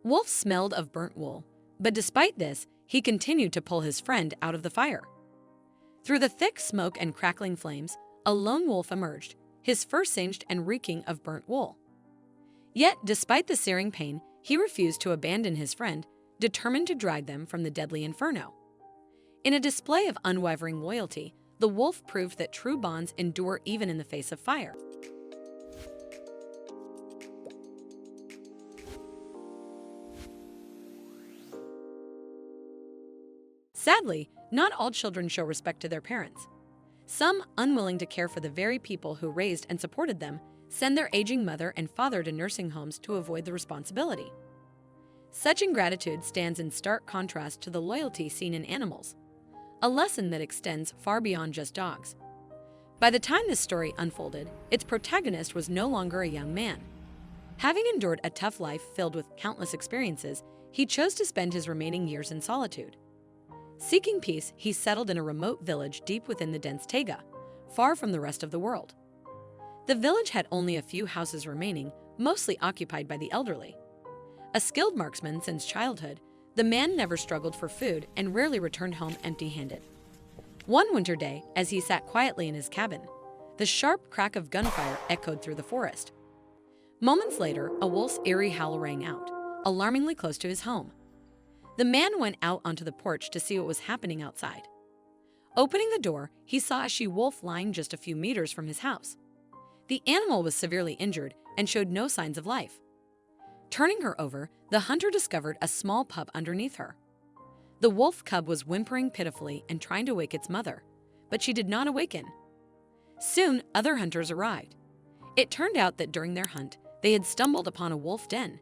Wolf smelled of burnt wool, but despite this, he continued to pull his friend out of the fire. Through the thick smoke and crackling flames, a lone wolf emerged, his fur singed and reeking of burnt wool. Yet, despite the searing pain, he refused to abandon his friend, determined to drag them from the deadly inferno. In a display of unwavering loyalty, the wolf proved that true bonds endure even in the face of fire. Sadly, not all children show respect to their parents. Some, unwilling to care for the very people who raised and supported them, send their aging mother and father to nursing homes to avoid the responsibility. Such ingratitude stands in stark contrast to the loyalty seen in animals, a lesson that extends far beyond just dogs. By the time this story unfolded, its protagonist was no longer a young man. Having endured a tough life filled with countless experiences, he chose to spend his remaining years in solitude. Seeking peace, he settled in a remote village deep within the dense taiga, far from the rest of the world. The village had only a few houses remaining, mostly occupied by the elderly. A skilled marksman since childhood, the man never struggled for food and rarely returned home empty-handed. One winter day, as he sat quietly in his cabin, the sharp crack of gunfire echoed through the forest. Moments later, a wolf's eerie howl rang out, alarmingly close to his home. The man went out onto the porch to see what was happening outside. Opening the door, he saw a she-wolf lying just a few meters from his house. The animal was severely injured and showed no signs of life. Turning her over, the hunter discovered a small pup underneath her. The wolf cub was whimpering pitifully and trying to wake its mother, but she did not awaken. Soon, other hunters arrived. It turned out that during their hunt, they had stumbled upon a wolf den.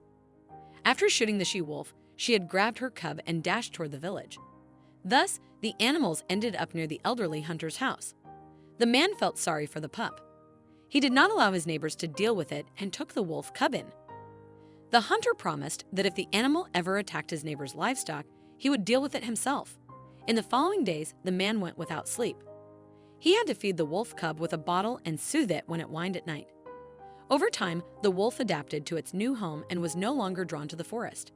After shooting the she-wolf, she had grabbed her cub and dashed toward the village. Thus, the animals ended up near the elderly hunter's house. The man felt sorry for the pup. He did not allow his neighbors to deal with it and took the wolf cub in. The hunter promised that if the animal ever attacked his neighbor's livestock, he would deal with it himself. In the following days, the man went without sleep. He had to feed the wolf cub with a bottle and soothe it when it whined at night. Over time, the wolf adapted to its new home and was no longer drawn to the forest.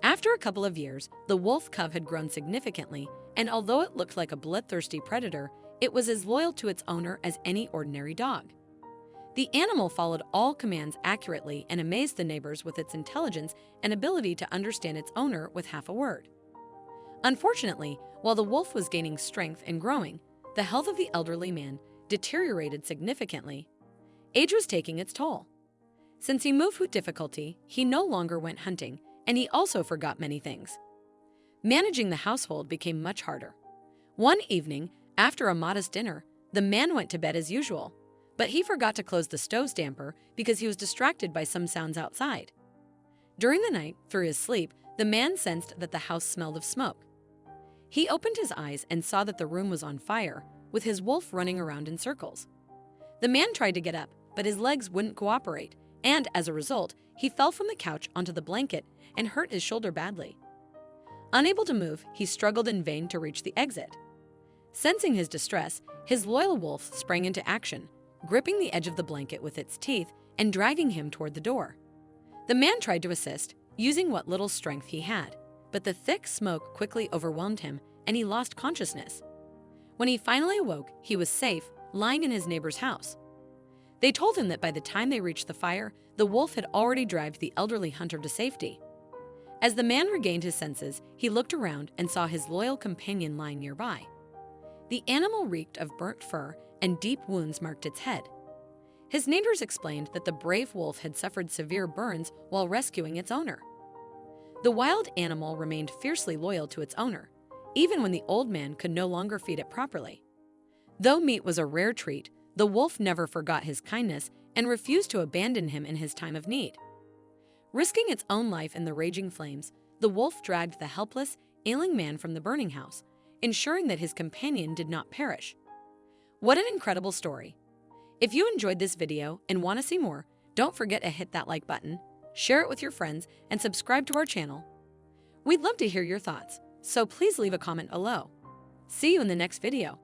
After a couple of years, the wolf cub had grown significantly, and although it looked like a bloodthirsty predator, it was as loyal to its owner as any ordinary dog. The animal followed all commands accurately and amazed the neighbors with its intelligence and ability to understand its owner with half a word. Unfortunately, while the wolf was gaining strength and growing, the health of the elderly man deteriorated significantly. Age was taking its toll. Since he moved with difficulty, he no longer went hunting, and he also forgot many things. Managing the household became much harder. One evening, after a modest dinner, the man went to bed as usual, but he forgot to close the stove's damper because he was distracted by some sounds outside. During the night, through his sleep, the man sensed that the house smelled of smoke. He opened his eyes and saw that the room was on fire, with his wolf running around in circles. The man tried to get up, but his legs wouldn't cooperate, and as a result, he fell from the couch onto the blanket and hurt his shoulder badly. Unable to move, he struggled in vain to reach the exit. Sensing his distress, his loyal wolf sprang into action, gripping the edge of the blanket with its teeth and dragging him toward the door. The man tried to assist, using what little strength he had, but the thick smoke quickly overwhelmed him and he lost consciousness. When he finally awoke, he was safe, lying in his neighbor's house. They told him that by the time they reached the fire, the wolf had already dragged the elderly hunter to safety. As the man regained his senses, he looked around and saw his loyal companion lying nearby. The animal reeked of burnt fur and deep wounds marked its head. His neighbors explained that the brave wolf had suffered severe burns while rescuing its owner. The wild animal remained fiercely loyal to its owner, even when the old man could no longer feed it properly. Though meat was a rare treat, the wolf never forgot his kindness and refused to abandon him in his time of need. Risking its own life in the raging flames, the wolf dragged the helpless, ailing man from the burning house, ensuring that his companion did not perish. What an incredible story! If you enjoyed this video and want to see more, don't forget to hit that like button, share it with your friends, and subscribe to our channel. We'd love to hear your thoughts, so please leave a comment below. See you in the next video.